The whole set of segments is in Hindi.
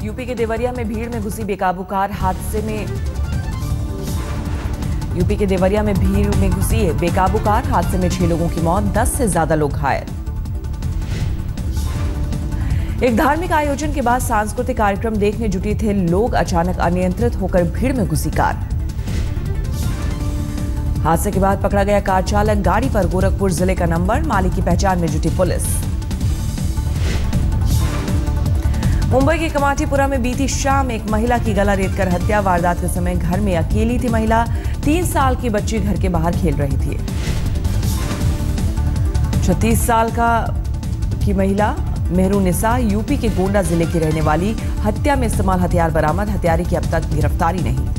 यूपी के देवरिया में भीड़ में घुसी बेकाबू कार हादसे में बेकाबू कार हादसे में 6 लोगों की मौत, 10 से ज्यादा लोग घायल। एक धार्मिक आयोजन के बाद सांस्कृतिक कार्यक्रम देखने जुटे थे लोग, अचानक अनियंत्रित होकर भीड़ में घुसी कार। हादसे के बाद पकड़ा गया कार चालक, गाड़ी पर गोरखपुर जिले का नंबर, मालिक की पहचान में जुटी पुलिस। मुंबई के कमाटीपुरा में बीती शाम एक महिला की गला रेतकर हत्या। वारदात के समय घर में अकेली थी महिला, 3 साल की बच्ची घर के बाहर खेल रही थी। 36 साल की महिला मेहरुनिसा यूपी के गोंडा जिले की रहने वाली, हत्या में इस्तेमाल हथियार बरामद, हत्यारे की अब तक गिरफ्तारी नहीं।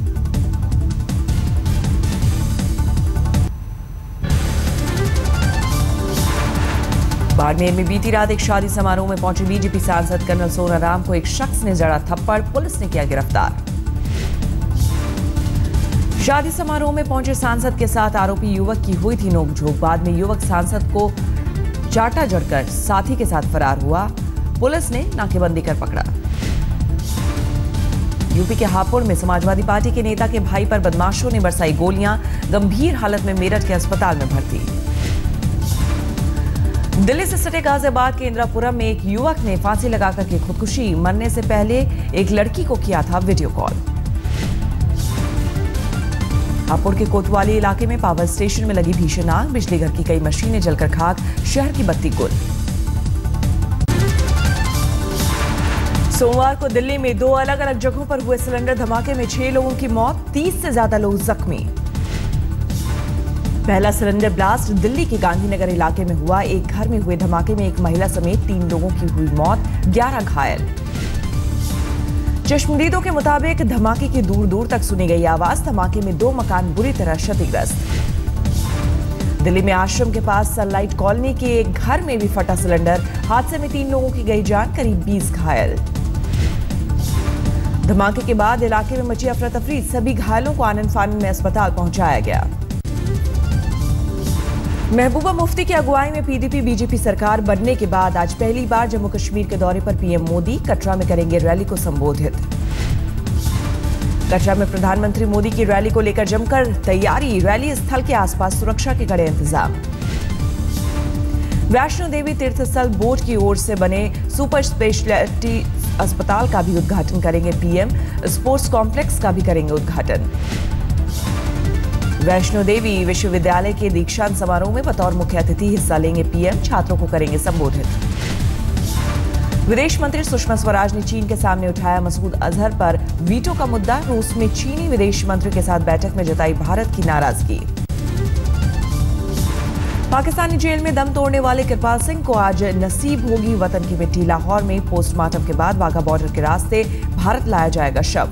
बाड़मेर में बीती रात एक शादी समारोह में पहुंचे बीजेपी सांसद कर्नल सोनाराम को एक शख्स ने जड़ा थप्पड़, पुलिस ने किया गिरफ्तार। शादी समारोह में पहुंचे सांसद के साथ आरोपी युवक की हुई थी नोकझोंक। बाद में युवक सांसद को चाटा जड़कर साथी के साथ फरार हुआ, पुलिस ने नाकेबंदी कर पकड़ा। यूपी के हापुड़ में समाजवादी पार्टी के नेता के भाई पर बदमाशों ने बरसाई गोलियां, गंभीर हालत में मेरठ के अस्पताल में भर्ती। दिल्ली से सटे गाजियाबाद के इंदिरापुरम में एक युवक ने फांसी लगाकर की खुदकुशी, मरने से पहले एक लड़की को किया था वीडियो कॉल। हापुड़ के कोतवाली इलाके में पावर स्टेशन में लगी भीषण आग, बिजली घर की कई मशीनें जलकर खाक, शहर की बत्ती गुल। सोमवार को दिल्ली में 2 अलग अलग जगहों पर हुए सिलेंडर धमाके में 6 लोगों की मौत, 30 से ज्यादा लोग जख्मी। पहला सिलेंडर ब्लास्ट दिल्ली के गांधीनगर इलाके में हुआ। एक घर में हुए धमाके में एक महिला समेत 3 लोगों की हुई मौत, 11 घायल। चश्मदीदों के मुताबिक धमाके की दूर दूर तक सुनी गई आवाज। धमाके में 2 मकान बुरी तरह क्षतिग्रस्त। दिल्ली में आश्रम के पास सनलाइट कॉलोनी के एक घर में भी फटा सिलेंडर, हादसे में 3 लोगों की गई जान, करीब 20 घायल। धमाके के बाद इलाके में मची अफरा तफरी, सभी घायलों को आनन फानन में अस्पताल पहुंचाया गया। महबूबा मुफ्ती की अगुवाई में पीडीपी बीजेपी सरकार बनने के बाद आज पहली बार जम्मू कश्मीर के दौरे पर पीएम मोदी कटरा में करेंगे रैली को संबोधित। कटरा में प्रधानमंत्री मोदी की रैली को लेकर जमकर तैयारी, रैली स्थल के आसपास सुरक्षा के कड़े इंतजाम। वैष्णो देवी तीर्थस्थल बोर्ड की ओर से बने सुपर स्पेशलिटी अस्पताल का भी उद्घाटन करेंगे पीएम, स्पोर्ट्स कॉम्प्लेक्स का भी करेंगे उद्घाटन। वैष्णो देवी विश्वविद्यालय के दीक्षांत समारोह में बतौर मुख्य अतिथि हिस्सा लेंगे पीएम, छात्रों को करेंगे संबोधित। विदेश मंत्री सुषमा स्वराज ने चीन के सामने उठाया मसूद अजहर पर वीटो का मुद्दा। रूस में चीनी विदेश मंत्री के साथ बैठक में जताई भारत की नाराजगी। पाकिस्तानी जेल में दम तोड़ने वाले कृपाल सिंह को आज नसीब होगी वतन की मिट्टी। लाहौर में पोस्टमार्टम के बाद वाघा बॉर्डर के रास्ते भारत लाया जाएगा शव।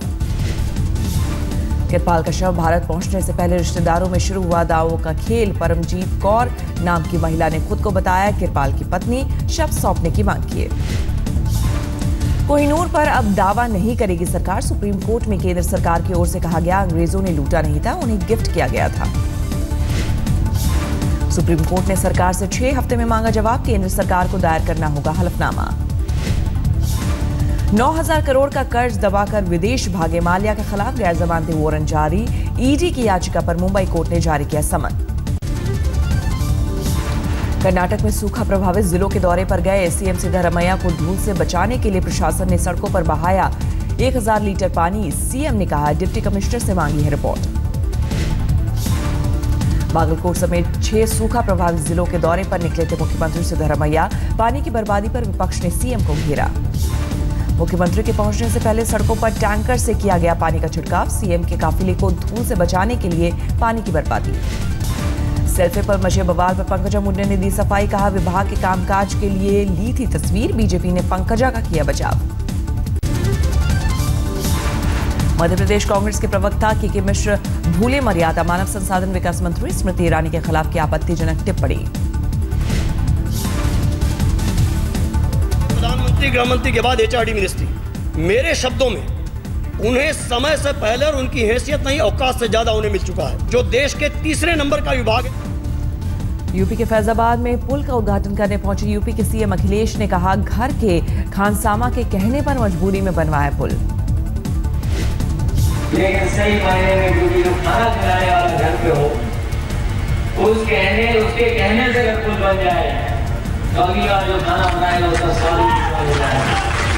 कृपाल का शव भारत पहुंचने से पहले रिश्तेदारों में शुरू हुआ दावों का खेल। परमजीत कौर नाम की महिला ने खुद को बताया कृपाल की पत्नी, शव सौंपने की मांग की। कोहिनूर पर अब दावा नहीं करेगी सरकार। सुप्रीम कोर्ट में केंद्र सरकार की ओर से कहा गया अंग्रेजों ने लूटा नहीं था, उन्हें गिफ्ट किया गया था। सुप्रीम कोर्ट ने सरकार से 6 हफ्ते में मांगा जवाब। केंद्र सरकार को दायर करना होगा हलफनामा। 9,000 करोड़ का कर्ज दबाकर विदेश भागे माल्या के खिलाफ गैर जमानती वारंट जारी। ईडी की याचिका पर मुंबई कोर्ट ने जारी किया समन। कर्नाटक में सूखा प्रभावित जिलों के दौरे पर गए सीएम सिद्धरामैया को धूल से बचाने के लिए प्रशासन ने सड़कों पर बहाया 1000 लीटर पानी। सीएम ने कहा डिप्टी कमिश्नर से मांगी है रिपोर्ट। बागलकोट समेत 6 सूखा प्रभावित जिलों के दौरे पर निकले थे मुख्यमंत्री सिद्धरामैया। पानी की बर्बादी पर विपक्ष ने सीएम को घेरा। मुख्यमंत्री के पहुंचने से पहले सड़कों पर टैंकर से किया गया पानी का छिड़काव। सीएम के काफिले को धूल से बचाने के लिए पानी की बर्बादी। सेल्फी पर मचे बवाल पर पंकजा मुंडे ने दी सफाई। कहा विभाग के कामकाज के लिए ली थी तस्वीर, बीजेपी ने पंकजा का किया बचाव। मध्य प्रदेश कांग्रेस के प्रवक्ता के मिश्र भूले मर्यादा। मानव संसाधन विकास मंत्री स्मृति ईरानी के खिलाफ की आपत्तिजनक टिप्पणी। प्रधानमंत्री, गृह मंत्री के बाद एचआरडी मिनिस्ट्री, मेरे शब्दों में उन्हें समय से पहले और उनकी हैसियत नहीं औकात से ज्यादा उन्हें मिल चुका है। जो देश के 3रे नंबर का विभाग है, यूपी के फैजाबाद में पुल का उद्घाटन करने पहुंचे यूपी के सीएम अखिलेश ने कहा, घर के खानसामा के कहने पर मजबूरी में बनवाया पुल। लेकिन सही मायने में क्योंकि जो खाना खिलाने वाला घर पे हो, उसके कहने से अगर पुल बन जाए तो अगली बार जो खाना बनाएगा उसका स्वाद हो जाए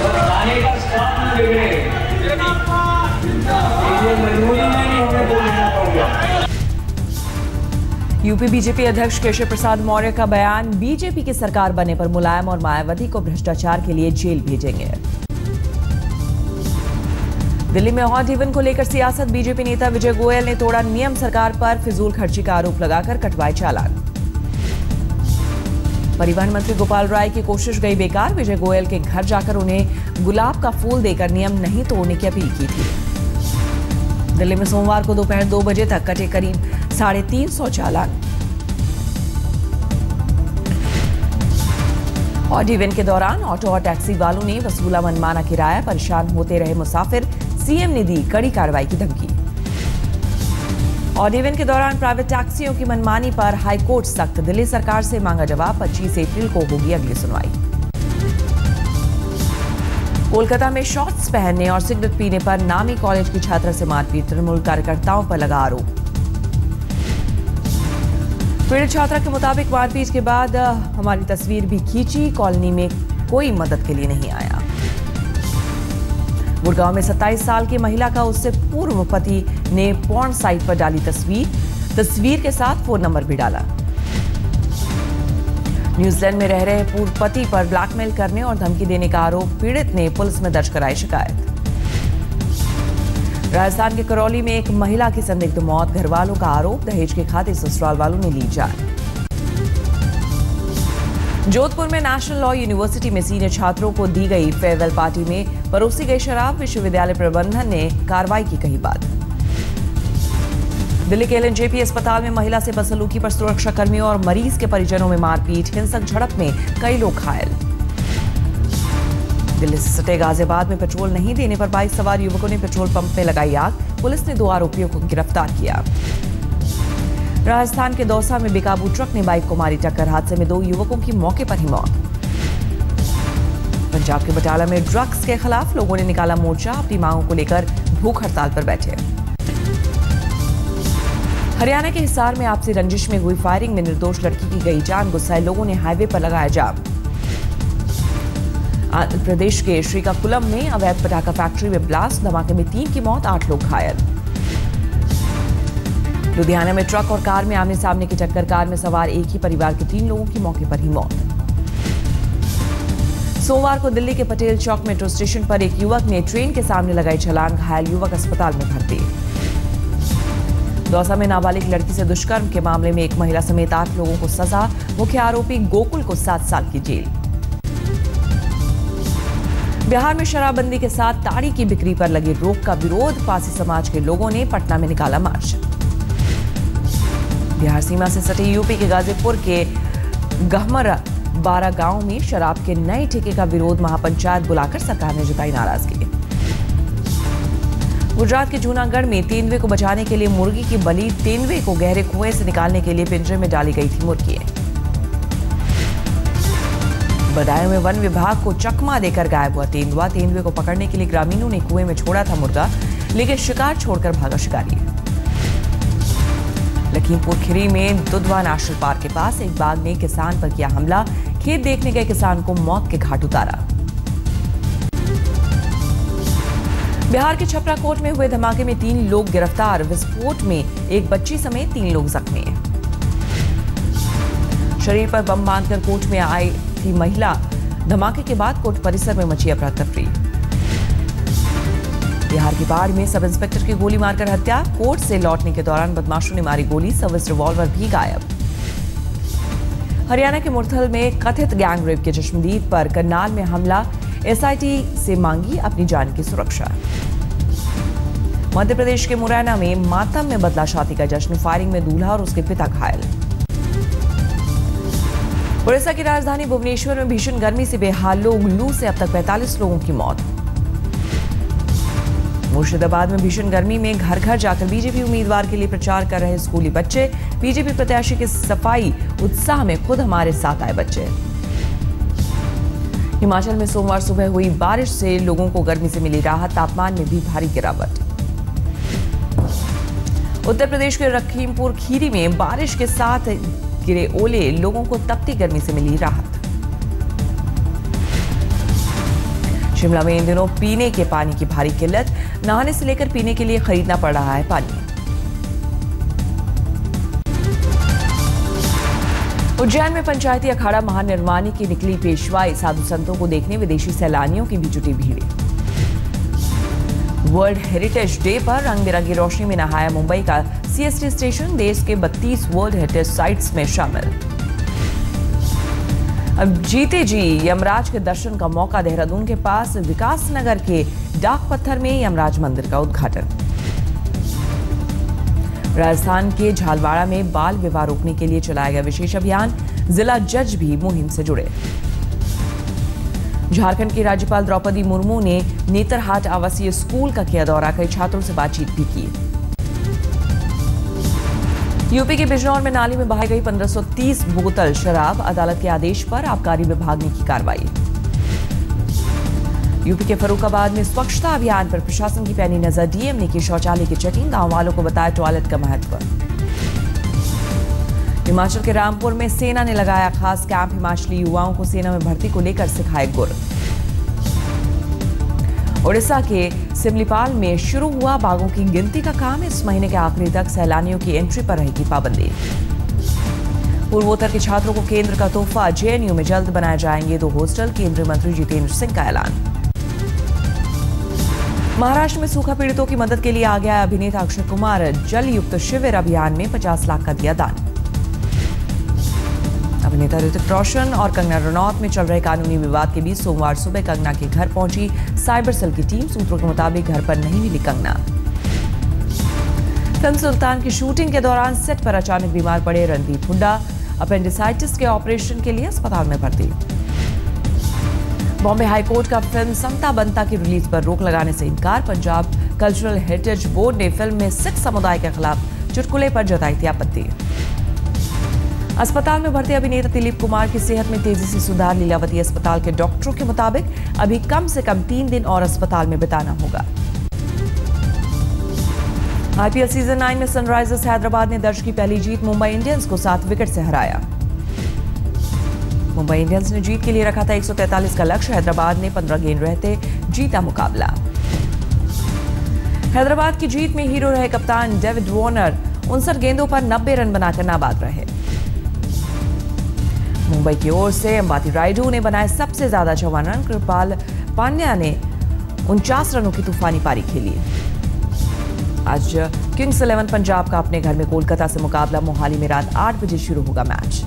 और खाने का स्वाद न बिगड़े। मजबूरी में नहीं हमें पुल लेना पड़ेगा। यूपी बीजेपी अध्यक्ष केशव प्रसाद मौर्य का बयान, बीजेपी की सरकार बनने पर मुलायम और मायावती को भ्रष्टाचार के लिए जेल भेजेंगे। दिल्ली में ऑड इवन को लेकर सियासत, बीजेपी नेता विजय गोयल ने तोड़ा नियम, सरकार पर फिजूल खर्ची का आरोप लगाकर कटवाए चालान। परिवहन मंत्री गोपाल राय की कोशिश गई बेकार, विजय गोयल के घर जाकर उन्हें गुलाब का फूल देकर नियम नहीं तोड़ने की अपील की थी। दिल्ली में सोमवार को दोपहर 2 बजे तक कटे करीब 350 चालान। ऑड इवन के दौरान ऑटो और टैक्सी वालों ने वसूला मनमाना किराया, परेशान होते रहे मुसाफिर, सीएम ने दी कड़ी कार्रवाई की धमकी। ऑड इवन के दौरान प्राइवेट टैक्सियों की मनमानी पर हाईकोर्ट सख्त, दिल्ली सरकार से मांगा जवाब, 25 अप्रैल को होगी अगली सुनवाई। कोलकाता में शॉर्ट्स पहनने और सिगरेट पीने पर नामी कॉलेज की छात्रा से मारपीट, तृणमूल कार्यकर्ताओं पर लगा आरोप। पीड़ित छात्रा के मुताबिक मारपीट के बाद हमारी तस्वीर भी खींची, कॉलोनी में कोई मदद के लिए नहीं आया। गुड़गांव में 27 साल की महिला का उससे पूर्व पति ने पॉर्न साइट पर डाली तस्वीर के साथ फोन नंबर भी डाला। न्यूजीलैंड में रह रहे पूर्व पति पर ब्लैकमेल करने और धमकी देने का आरोप, पीड़ित ने पुलिस में दर्ज कराई शिकायत। राजस्थान के करौली में एक महिला की संदिग्ध मौत, घरवालों का आरोप, दहेज के खातिर ससुराल वालों ने ली जान। जोधपुर में नेशनल लॉ यूनिवर्सिटी में सीनियर छात्रों को दी गई फेयरवेल पार्टी में परोसी गई शराब, विश्वविद्यालय प्रबंधन ने कार्रवाई की कही बात। दिल्ली के एलएनजेपी अस्पताल में महिला से बदसलूकी पर सुरक्षा कर्मियों और मरीज के परिजनों में मारपीट, हिंसक झड़प में कई लोग घायल। दिल्ली से सटे गाजियाबाद में पेट्रोल नहीं देने पर बाइक सवार युवकों ने पेट्रोल पंप में लगाई आग, पुलिस ने 2 आरोपियों को गिरफ्तार किया। राजस्थान के दौसा में बेकाबू ट्रक ने बाइक को मारी टक्कर, हादसे में 2 युवकों की मौके पर ही मौत। पंजाब के बटाला में ड्रग्स के खिलाफ लोगों ने निकाला मोर्चा, अपनी मांगों को लेकर भूख हड़ताल पर बैठे। हरियाणा के हिसार में आपसी रंजिश में हुई फायरिंग में निर्दोष लड़की की गई जान, गुस्साए लोगों ने हाईवे पर लगाया जाम। आंध्र प्रदेश के श्रीकाकुलम में अवैध पटाखा फैक्ट्री में ब्लास्ट, धमाके में 3 की मौत, 8 लोग घायल। लुधियाना में ट्रक और कार में आमने सामने की टक्कर, कार में सवार एक ही परिवार के 3 लोगों की मौके पर ही मौत। सोमवार को दिल्ली के पटेल चौक मेट्रो स्टेशन पर एक युवक ने ट्रेन के सामने लगाई छलांग, घायल युवक अस्पताल में भर्ती। दौसा में नाबालिग लड़की से दुष्कर्म के मामले में एक महिला समेत 8 लोगों को सजा, मुख्य आरोपी गोकुल को 7 साल की जेल। बिहार में शराबबंदी के साथ ताड़ी की बिक्री पर लगी रोक का विरोध, पासी समाज के लोगों ने पटना में निकाला मार्च। बिहार सीमा से सटे यूपी के गाजीपुर के गहमरा 12 गांव में शराब के नए ठेके का विरोध, महापंचायत बुलाकर सरकार ने जताई नाराजगी। गुजरात के जूनागढ़ में तेंदुए को बचाने के लिए मुर्गी की बलि, तेंदुए को गहरे कुएं से निकालने के लिए पिंजरे में डाली गई थी मुर्गी। बदायूं में वन विभाग को चकमा देकर गायब हुआ तेंदुआ, तेंदुए को पकड़ने के लिए ग्रामीणों ने कुएं में छोड़ा था मुर्गा, लेकिन शिकार छोड़कर भागा शिकारी। लखीमपुर खीरी में दुधवा नेशनल पार्क के पास एक बाघ ने किसान पर किया हमला, खेत देखने गए किसान को मौत के घाट उतारा। बिहार के छपरा कोर्ट में हुए धमाके में 3 लोग गिरफ्तार, विस्फोट में एक बच्ची समेत 3 लोग जख्मी। शरीर पर बम बांधकर कोर्ट में आई थी महिला, धमाके के बाद कोर्ट परिसर में मची अफरा तफरी। बिहार की बाढ़ में सब इंस्पेक्टर की गोली मारकर हत्या, कोर्ट से लौटने के दौरान बदमाशों ने मारी गोली, सर्विस रिवॉल्वर भी गायब। हरियाणा के मुरथल में कथित गैंग रेप के चश्मदीद पर करनाल में हमला, एसआईटी से मांगी अपनी जान की सुरक्षा। मध्य प्रदेश के मुरैना में मातम में बदला शादी का जश्न, फायरिंग में दूल्हा और उसके पिता घायल। उड़ीसा की राजधानी भुवनेश्वर में भीषण गर्मी से बेहाल लोग, लू से अब तक 45 लोगों की मौत। मुर्शिदाबाद में भीषण गर्मी में घर घर जाकर बीजेपी उम्मीदवार के लिए प्रचार कर रहे स्कूली बच्चे। बीजेपी प्रत्याशी के सफाई उत्साह में खुद हमारे साथ आए बच्चे। हिमाचल में सोमवार सुबह हुई बारिश से लोगों को गर्मी से मिली राहत, तापमान में भी भारी गिरावट। उत्तर प्रदेश के लखीमपुर खीरी में बारिश के साथ गिरे ओले, लोगों को तपती गर्मी से मिली राहत। शिमला में इन दिनों पीने के पानी की भारी किल्लत, नहाने से लेकर पीने के लिए खरीदना पड़ रहा है पानी। उज्जैन में पंचायती अखाड़ा महानिर्वाणी की निकली पेशवाई, साधु संतों को देखने विदेशी सैलानियों की भी जुटी भीड़। वर्ल्ड हेरिटेज डे पर रंग बिरंगी रोशनी में नहाया मुंबई का सीएसटी स्टेशन, देश के 32 वर्ल्ड हेरिटेज साइट्स में शामिल। अब जीते जी यमराज के दर्शन का मौका, देहरादून के पास विकास नगर के डाक पत्थर में यमराज मंदिर का उद्घाटन। राजस्थान के झालवाड़ा में बाल विवाह रोकने के लिए चलाया गया विशेष अभियान, जिला जज भी मुहिम से जुड़े। झारखंड की राज्यपाल द्रौपदी मुर्मू ने नेतरहाट आवासीय स्कूल का किया दौरा, कई छात्रों से बातचीत भी की। यूपी के बिजनौर में नाली में बहाई गई 1530 बोतल शराब, अदालत के आदेश पर आबकारी विभाग ने की कार्रवाई। यूपी के फरुखाबाद में स्वच्छता अभियान पर प्रशासन की पैनी नजर, डीएम ने की शौचालय की चेकिंग, गांव वालों को बताया टॉयलेट का महत्व। हिमाचल के रामपुर में सेना ने लगाया खास कैंप, हिमाचली युवाओं को सेना में भर्ती को लेकर सिखाए गुर। ओडिशा के सिमलीपाल में शुरू हुआ बाघों की गिनती का काम, इस महीने के आखिरी तक सैलानियों की एंट्री पर रहेगी पाबंदी। पूर्वोत्तर के छात्रों को केंद्र का तोहफा, जेएनयू में जल्द बनाए जाएंगे 2 हॉस्टल, केंद्रीय मंत्री जितेंद्र सिंह का ऐलान। महाराष्ट्र में सूखा पीड़ितों की मदद के लिए आ गया अभिनेता अक्षय कुमार, जल युक्त शिविर अभियान में 50 लाख का दिया दान। अभिनेता ऋतिक रोशन और कंगना रनौत में चल रहे कानूनी विवाद के बीच सोमवार सुबह कंगना के घर पहुंची साइबर सेल की टीम, सूत्रों के मुताबिक घर पर नहीं मिली कंगना। फिल्म सुल्तान की शूटिंग के दौरान सेट पर अचानक बीमार पड़े रणदीप हुड्डा, अपेंडिसाइटिस के ऑपरेशन के लिए अस्पताल में भर्ती। बॉम्बे हाईकोर्ट का फिल्म समता बनता की रिलीज पर रोक लगाने से इनकार, पंजाब कल्चरल हेरिटेज बोर्ड ने फिल्म में सिख समुदाय के खिलाफ चुटकुले पर जताई थी आपत्ति। अस्पताल में भर्ती अभिनेता दिलीप कुमार की सेहत में तेजी से सुधार, लीलावती अस्पताल के डॉक्टरों के मुताबिक अभी कम से कम 3 दिन और अस्पताल में बिताना होगा। आईपीएल सीजन 9 में सनराइजर्स हैदराबाद ने दर्ज की पहली जीत, मुंबई इंडियंस को 7 विकेट से हराया। मुंबई इंडियंस ने जीत के लिए रखा था 143 का लक्ष्य, हैदराबाद ने 15 गेंद रहते जीता मुकाबला। हैदराबाद की जीत में हीरो रहे कप्तान डेविड वार्नर, 59 गेंदों पर 90 रन बनाकर नाबाद रहे। मुंबई की ओर से अंबाती रायडू ने बनाए सबसे ज्यादा 54 रन, कृपाल पांड्या ने 49 रनों की तूफानी पारी खेली। आज किंग्स 11 पंजाब का अपने घर में कोलकाता से मुकाबला, मोहाली में रात 8 बजे शुरू होगा मैच।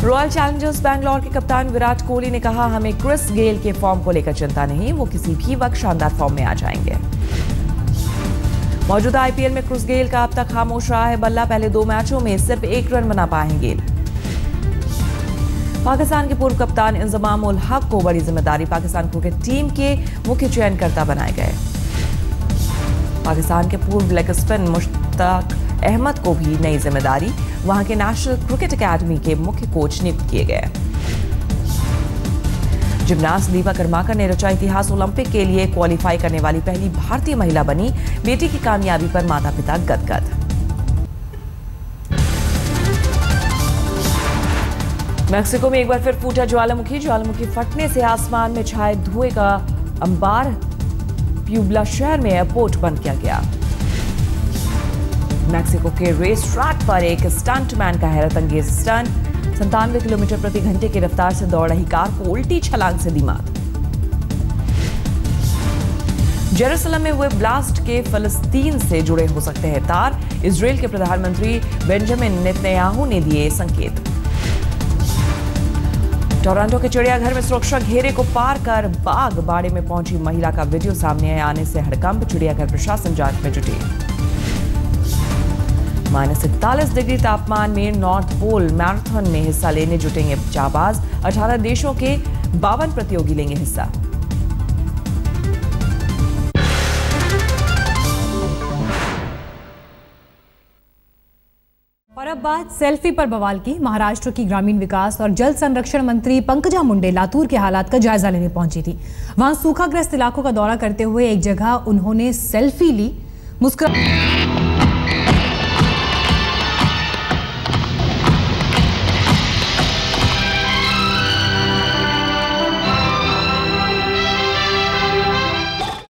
रॉयल चैलेंजर्स बैंगलोर के कप्तान विराट कोहली ने कहा, हमें क्रिस गेल के फॉर्म को लेकर चिंता नहीं, वो किसी भी वक्त शानदार फॉर्म में आ जाएंगे। मौजूदा आईपीएल में क्रिस गेल का अब तक खामोश रहा है बल्ला, पहले 2 मैचों में सिर्फ 1 रन बना पाए हैं गेल। पाकिस्तान के पूर्व कप्तान इंजमाम उल हक को बड़ी जिम्मेदारी, पाकिस्तान क्रिकेट टीम के मुख्य चयनकर्ता बनाए गए। पाकिस्तान के पूर्व लेग स्पिन मुश्ताक अहमद को भी नई जिम्मेदारी, वहां के नेशनल क्रिकेट अकेडमी के मुख्य कोच नियुक्त किए गए। जिमनास्ट दीपा कर्माकर ने रचा इतिहास, ओलंपिक के लिए क्वालिफाई करने वाली पहली भारतीय महिला बनी, बेटी की कामयाबी पर माता पिता गदगद। मैक्सिको में एक बार फिर फूटा ज्वालामुखी फटने से आसमान में छाए धुएं का अंबार, प्यूबला शहर में एयरपोर्ट बंद किया गया। मैक्सिको के रेस ट्रैक पर एक स्टंटमैन का हैरत अंगेज स्टंट, 97 किलोमीटर प्रति घंटे की रफ्तार से दौड़ रही कार को उल्टी छलांग से दी मात। जेरूसलम में हुए ब्लास्ट के फलस्तीन से जुड़े हो सकते हैं तार, इजराइल के प्रधानमंत्री बेंजामिन नेतन्याहू ने दिए संकेत। टोरंटो के चिड़ियाघर में सुरक्षा घेरे को पार कर बाघ बाड़े में पहुंची महिला का वीडियो सामने आने से हड़कंप, चिड़ियाघर प्रशासन जांच में जुटी। -41 डिग्री तापमान में नॉर्थ पोल मैराथन में हिस्सा लेने जुटेंगे जाबाज, 18 देशों के 52 प्रतियोगी लेंगे हिस्सा। बाद सेल्फी पर बवाल की। महाराष्ट्र की ग्रामीण विकास और जल संरक्षण मंत्री पंकजा मुंडे लातूर के हालात का जायजा लेने पहुंची थी। वहां सूखाग्रस्त इलाकों का दौरा करते हुए एक जगह उन्होंने सेल्फी ली। मुस्कुरा